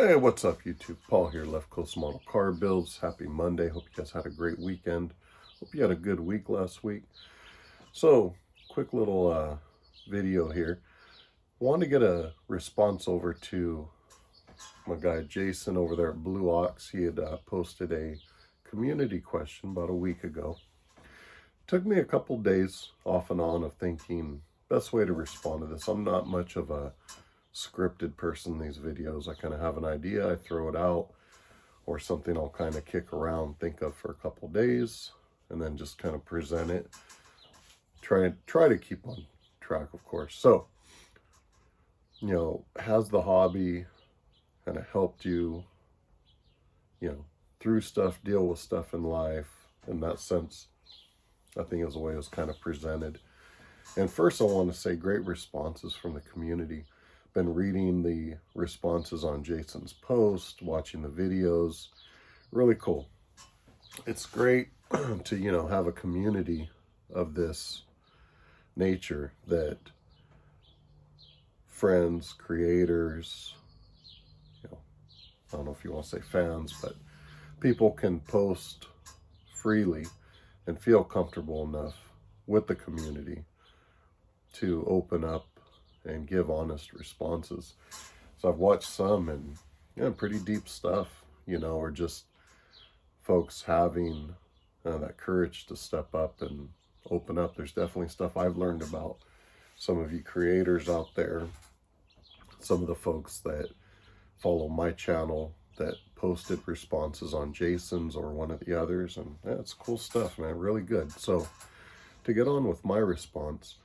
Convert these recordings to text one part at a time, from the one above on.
Hey, what's up, YouTube? Paul here, Left Coast Model Car Builds. Happy Monday. Hope you guys had a great weekend. Hope you had a good week last week. So, quick little video here. Want to get a response over to my guy Jason over there at Blue Ox. He had posted a community question about a week ago. Took me a couple days off and on of thinking best way to respond to this. I'm not much of a scripted person in these videos. I kind of have an idea, I throw it out, or something I'll kind of kick around, think of for a couple days, and then just kind of present it. Try to keep on track, of course. So, has the hobby kind of helped you, through stuff, deal with stuff in life? In that sense, I think is the way it was kind of presented. And first, I want to say great responses from the community. Been reading the responses on Jason's post, watching the videos. Really cool. It's great to, have a community of this nature that friends, creators, I don't know if you want to say fans, but people can post freely and feel comfortable enough with the community to open up and give honest responses. So I've watched some and pretty deep stuff, or just folks having that courage to step up and open up. There's definitely stuff I've learned about some of you creators out there, some of the folks that follow my channel that posted responses on Jason's or one of the others, and it's cool stuff, man. Really good. So to get on with my response,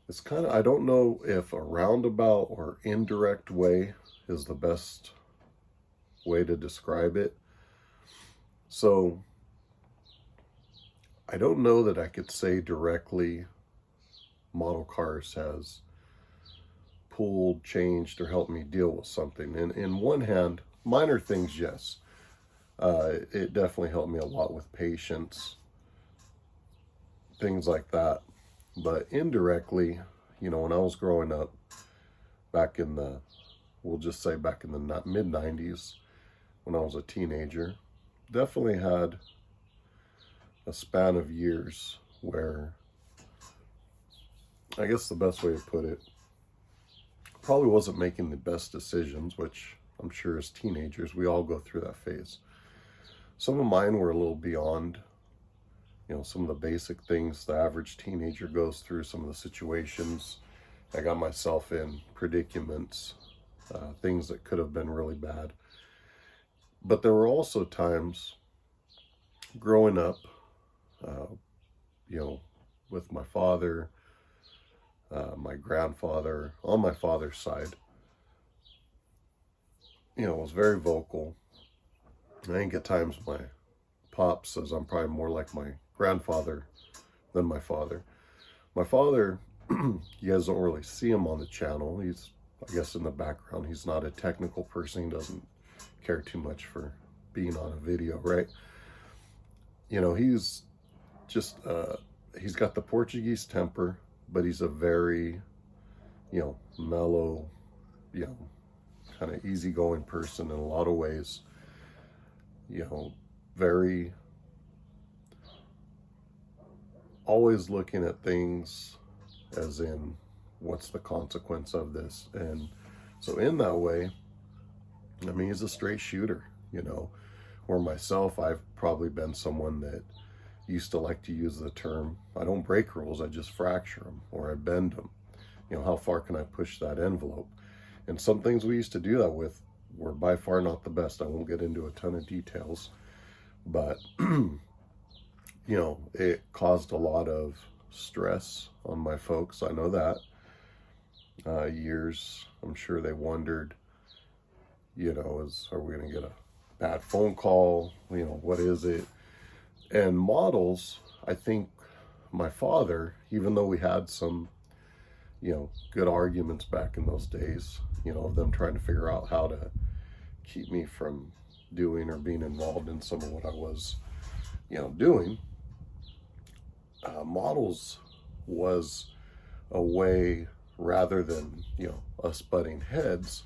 it's kind of, I don't know if a roundabout or indirect way is the best way to describe it. So I don't know that I could say directly Model Cars has pulled, changed, or helped me deal with something. And in one hand, minor things, yes. It definitely helped me a lot with patience, things like that. But indirectly, when I was growing up back in the, we'll just say back in the mid-90s, when I was a teenager, definitely had a span of years where, I guess the best way to put it, probably wasn't making the best decisions, which I'm sure as teenagers, we all go through that phase. Some of mine were a little beyond some of the basic things the average teenager goes through, some of the situations I got myself in, predicaments, things that could have been really bad. But there were also times growing up, with my father, my grandfather, on my father's side, was very vocal. I think at times my pop says I'm probably more like my grandfather than my father. My father, you guys don't really see him on the channel. He's, I guess, in the background. He's not a technical person. He doesn't care too much for being on a video, right? He's just, he's got the Portuguese temper, but he's a very, mellow, kind of easygoing person in a lot of ways. Very always looking at things as in what's the consequence of this. And so in that way, I mean, he's a straight shooter, or myself, I've probably been someone that used to like to use the term, I don't break rules, I just fracture them, or I bend them. How far can I push that envelope? And some things we used to do that with were by far not the best. I won't get into a ton of details, but it caused a lot of stress on my folks. I know that. Years, I'm sure they wondered, are we going to get a bad phone call? What is it? And models, I think my father, even though we had some, good arguments back in those days, of them trying to figure out how to keep me from doing or being involved in some of what I was, doing. Models was a way, rather than, us butting heads,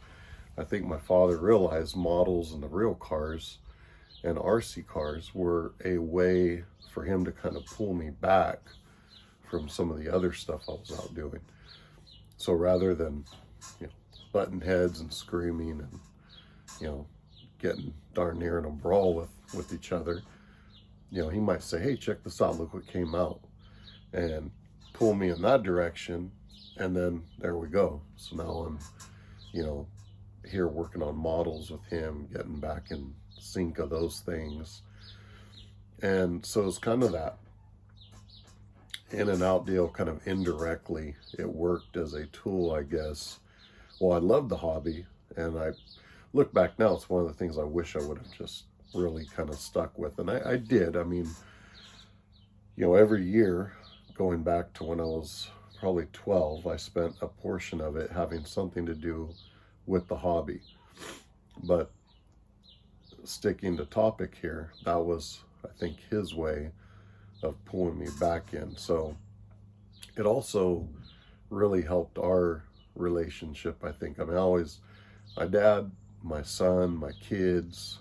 I think my father realized models and the real cars and RC cars were a way for him to kind of pull me back from some of the other stuff I was out doing. So rather than, button heads and screaming and, getting darn near in a brawl with each other, he might say, hey, check this out, look what came out, and pull me in that direction. And then there we go. So now I'm, here working on models with him, getting back in sync of those things. And so it's kind of that in and out deal, kind of indirectly. It worked as a tool, I guess. Well, I loved the hobby, and I look back now, it's one of the things I wish I would have just really kind of stuck with. And I did. I mean, every year, going back to when I was probably 12, I spent a portion of it having something to do with the hobby. But sticking to topic here, that was, I think, his way of pulling me back in. So it also really helped our relationship, I think. I mean, my dad, my son, my kids,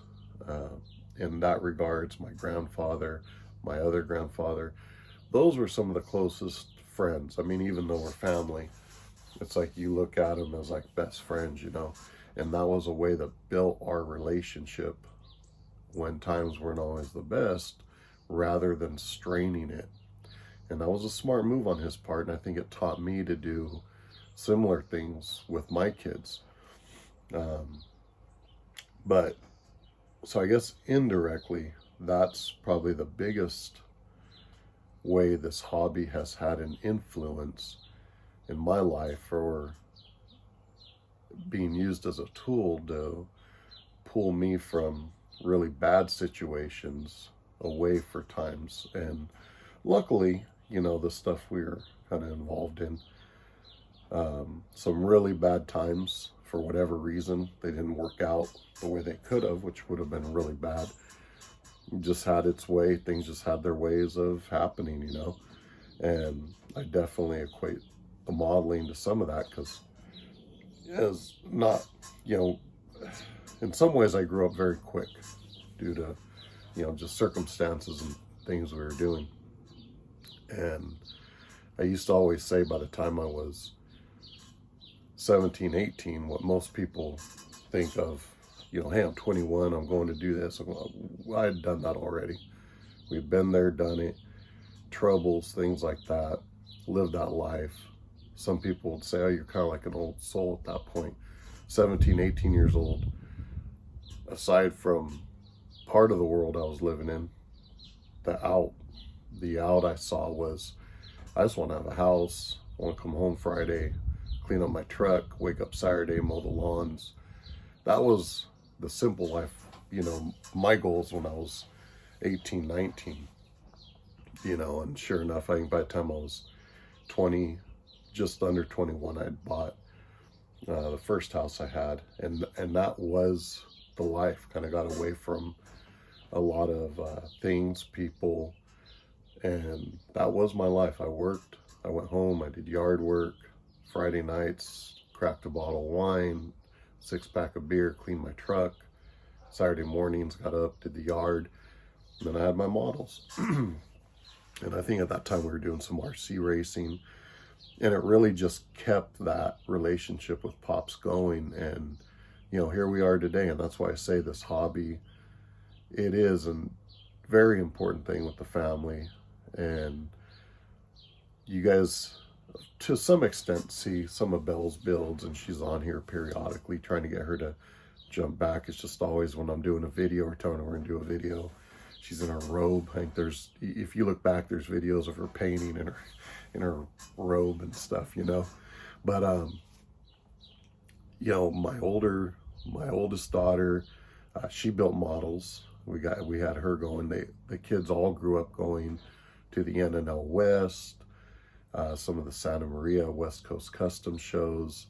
in that regards, my grandfather, my other grandfather, those were some of the closest friends. I mean, even though we're family, it's like you look at them as like best friends, and that was a way that built our relationship when times weren't always the best, rather than straining it. And that was a smart move on his part, and I think it taught me to do similar things with my kids. But so I guess indirectly, that's probably the biggest way this hobby has had an influence in my life, or being used as a tool to pull me from really bad situations away for times. And luckily, the stuff we were kind of involved in, some really bad times, for whatever reason, they didn't work out the way they could have, which would have been really bad. It just had its way. Things just had their ways of happening, and I definitely equate the modeling to some of that, because as not, in some ways I grew up very quick due to, just circumstances and things we were doing. And I used to always say, by the time I was 17, 18, what most people think of, hey, I'm 21, I'm going to do this. I had done that already. We've been there, done it, troubles, things like that, lived that life. Some people would say, oh, you're kind of like an old soul at that point. 17, 18 years old. Aside from part of the world I was living in, the out I saw was, I just want to have a house. I want to come home Friday, clean up my truck, wake up Saturday, mow the lawns. That was the simple life, my goals when I was 18, 19, and sure enough, I think by the time I was 20, just under 21, I'd bought the first house I had, and that was the life. Kind of got away from a lot of things, people, and that was my life. I worked, I went home, I did yard work, Friday nights, cracked a bottle of wine, 6-pack of beer, cleaned my truck. Saturday mornings, got up, did the yard, and then I had my models. And I think at that time we were doing some RC racing, and it really just kept that relationship with Pops going. And, here we are today. And that's why I say this hobby, it is a very important thing with the family. And you guys, to some extent, see some of Belle's builds, and she's on here periodically trying to get her to jump back. It's just always when I'm doing a video or telling her we're gonna do a video, she's in her robe. I think if you look back, there's videos of her painting in her robe and stuff, But my oldest daughter, she built models. We had her going. The kids all grew up going to the NNL West, some of the Santa Maria West Coast Custom shows,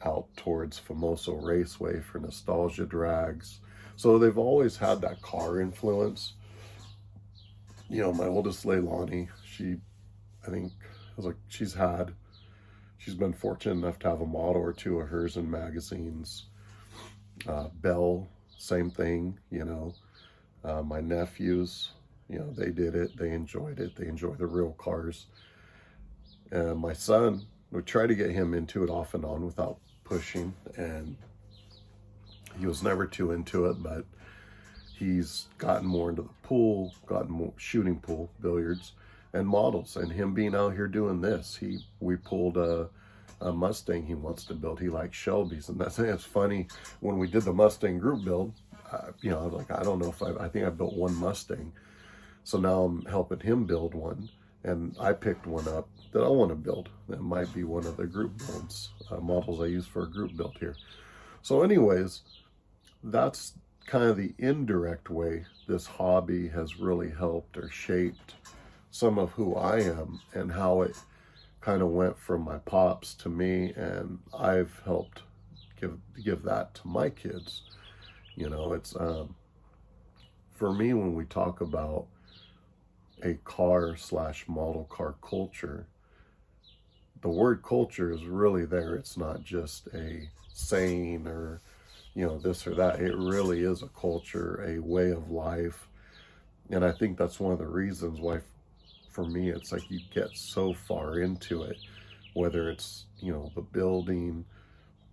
out towards Famoso Raceway for nostalgia drags. So they've always had that car influence. My oldest Leilani, she's had she's been fortunate enough to have a model or two of hers in magazines. Belle, same thing, you know. My nephews, you know, they did it. They enjoyed it. They enjoy the real cars. And my son, we try to get him into it off and on without pushing. And he was never too into it, but he's gotten more into the pool, gotten more shooting pool, billiards, and models. And him being out here doing this, we pulled a Mustang he wants to build. He likes Shelby's, and it's funny, when we did the Mustang group build, you know, I was like, I don't know if I think I built one Mustang. So now I'm helping him build one, and I picked one up that I want to build. That might be one of the group builds, models I use for a group build here. So anyways, that's kind of the indirect way this hobby has really helped or shaped some of who I am and how it kind of went from my pops to me, and I've helped give that to my kids. You know, it's for me, when we talk about a car / model car culture, the word culture is really there. It's not just a saying or, you know, this or that. It really is a culture, a way of life. And I think that's one of the reasons why, for me, it's like you get so far into it, whether it's, you know, the building,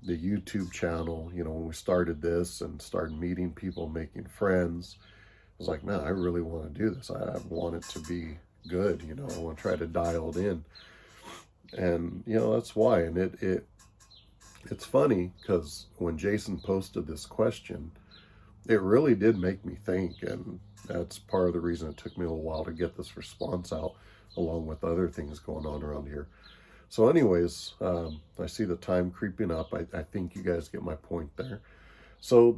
the YouTube channel. You know, when we started this and started meeting people, making friends, I was like, man, I really want to do this. I want it to be good. You know, I want to try to dial it in. And, you know, that's why. And it's funny because when Jason posted this question, it really did make me think. And that's part of the reason it took me a little while to get this response out, along with other things going on around here. So anyways, I see the time creeping up. I think you guys get my point there. So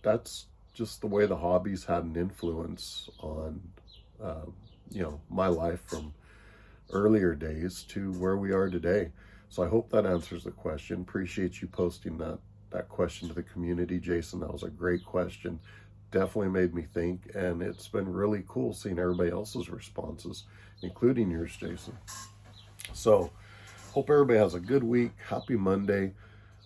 that's just the way the hobby's had an influence on, you know, my life from earlier days to where we are today. So I hope that answers the question. Appreciate you posting that question to the community, Jason. That was a great question. Definitely made me think, and it's been really cool seeing everybody else's responses, including yours, Jason. So hope everybody has a good week. Happy Monday.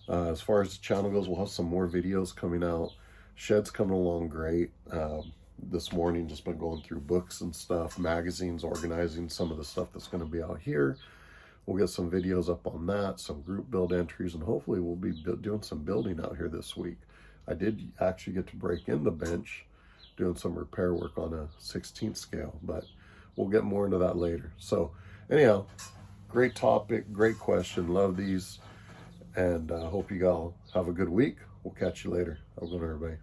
As far as the channel goes, we'll have some more videos coming out. Shed's coming along great. This morning, just been going through books and stuff, magazines, organizing some of the stuff that's going to be out here. We'll get some videos up on that, some group build entries, and hopefully we'll be doing some building out here this week. I did actually get to break in the bench, doing some repair work on a 16th scale, but we'll get more into that later. So anyhow, great topic, great question. Love these, and hope you all have a good week. We'll catch you later. Have a good one, everybody.